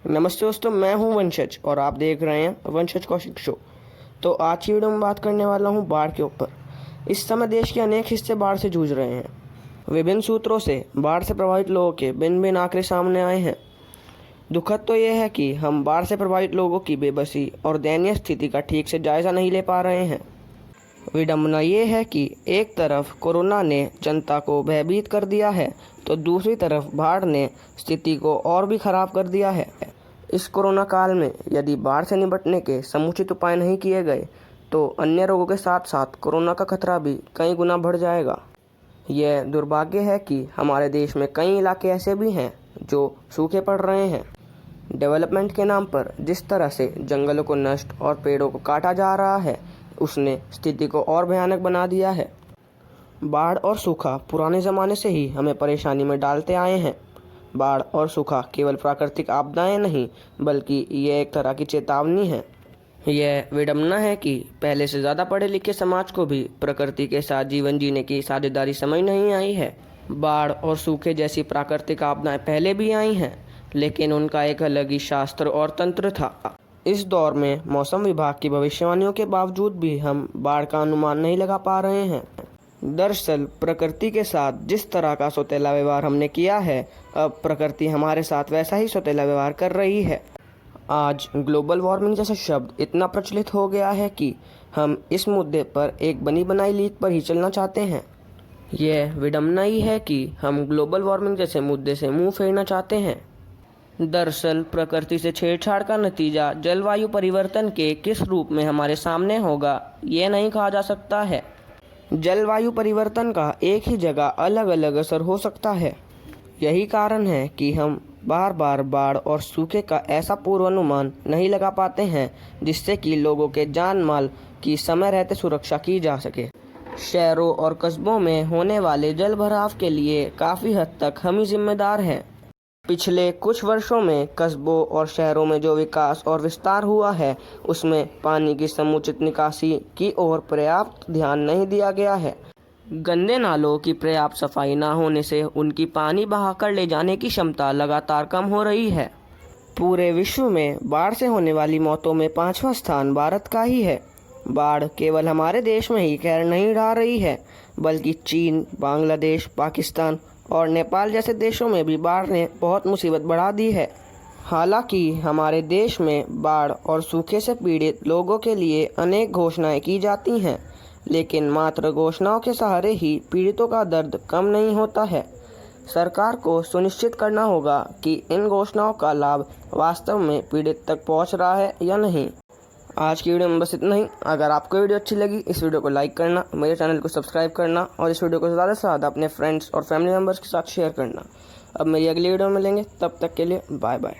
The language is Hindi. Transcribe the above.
नमस्ते दोस्तों, मैं हूं वंशज और आप देख रहे हैं वंशज कौशिक शो। तो आज की वीडियो में बात करने वाला हूं बाढ़ के ऊपर। इस समय देश के अनेक हिस्से बाढ़ से जूझ रहे हैं। विभिन्न सूत्रों से बाढ़ से प्रभावित लोगों के भिन्न भिन्न आंकड़े सामने आए हैं। दुखद तो यह है कि हम बाढ़ से प्रभावित लोगों की बेबसी और दयनीय स्थिति का ठीक से जायजा नहीं ले पा रहे हैं। विडंबना ये है कि एक तरफ कोरोना ने जनता को भयभीत कर दिया है, तो दूसरी तरफ बाढ़ ने स्थिति को और भी खराब कर दिया है। इस कोरोना काल में यदि बाढ़ से निपटने के समुचित उपाय नहीं किए गए तो अन्य रोगों के साथ साथ कोरोना का खतरा भी कई गुना बढ़ जाएगा। यह दुर्भाग्य है कि हमारे देश में कई इलाके ऐसे भी हैं जो सूखे पड़ रहे हैं। डेवलपमेंट के नाम पर जिस तरह से जंगलों को नष्ट और पेड़ों को काटा जा रहा है, उसने स्थिति को और भयानक बना दिया है। बाढ़ और सूखा पुराने ज़माने से ही हमें परेशानी में डालते आए हैं। बाढ़ और सूखा केवल प्राकृतिक आपदाएं नहीं, बल्कि ये एक तरह की चेतावनी है। यह विडंबना है कि पहले से ज़्यादा पढ़े लिखे समाज को भी प्रकृति के साथ जीवन जीने की साझेदारी समझ नहीं आई है। बाढ़ और सूखे जैसी प्राकृतिक आपदाएं पहले भी आई हैं, लेकिन उनका एक अलग ही शास्त्र और तंत्र था। इस दौर में मौसम विभाग की भविष्यवाणियों के बावजूद भी हम बाढ़ का अनुमान नहीं लगा पा रहे हैं। दरअसल प्रकृति के साथ जिस तरह का सौतेला व्यवहार हमने किया है, अब प्रकृति हमारे साथ वैसा ही सौतेला व्यवहार कर रही है। आज ग्लोबल वार्मिंग जैसा शब्द इतना प्रचलित हो गया है कि हम इस मुद्दे पर एक बनी बनाई लीक पर ही चलना चाहते हैं। यह विडंबना ही है कि हम ग्लोबल वार्मिंग जैसे मुद्दे से मुंह फेरना चाहते हैं। दरअसल प्रकृति से छेड़छाड़ का नतीजा जलवायु परिवर्तन के किस रूप में हमारे सामने होगा, ये नहीं कहा जा सकता है। जलवायु परिवर्तन का एक ही जगह अलग अलग असर हो सकता है। यही कारण है कि हम बार बार बाढ़ और सूखे का ऐसा पूर्वानुमान नहीं लगा पाते हैं जिससे कि लोगों के जान माल की समय रहते सुरक्षा की जा सके। शहरों और कस्बों में होने वाले जल भराव के लिए काफ़ी हद तक हम ही जिम्मेदार हैं। पिछले कुछ वर्षों में कस्बों और शहरों में जो विकास और विस्तार हुआ है, उसमें पानी की समुचित निकासी की ओर पर्याप्त ध्यान नहीं दिया गया है। गंदे नालों की पर्याप्त सफाई न होने से उनकी पानी बहाकर ले जाने की क्षमता लगातार कम हो रही है। पूरे विश्व में बाढ़ से होने वाली मौतों में 5वां स्थान भारत का ही है। बाढ़ केवल हमारे देश में ही कहर नहीं ढा रही है, बल्कि चीन, बांग्लादेश, पाकिस्तान और नेपाल जैसे देशों में भी बाढ़ ने बहुत मुसीबत बढ़ा दी है। हालांकि हमारे देश में बाढ़ और सूखे से पीड़ित लोगों के लिए अनेक घोषणाएं की जाती हैं, लेकिन मात्र घोषणाओं के सहारे ही पीड़ितों का दर्द कम नहीं होता है। सरकार को सुनिश्चित करना होगा कि इन घोषणाओं का लाभ वास्तव में पीड़ित तक पहुंच रहा है या नहीं। आज की वीडियो में बस इतना ही। अगर आपको वीडियो अच्छी लगी, इस वीडियो को लाइक करना, मेरे चैनल को सब्सक्राइब करना और इस वीडियो को ज़्यादा से ज़्यादा अपने फ्रेंड्स और फैमिली मेम्बर्स के साथ शेयर करना। अब मेरी अगली वीडियो में मिलेंगे, तब तक के लिए बाय बाय।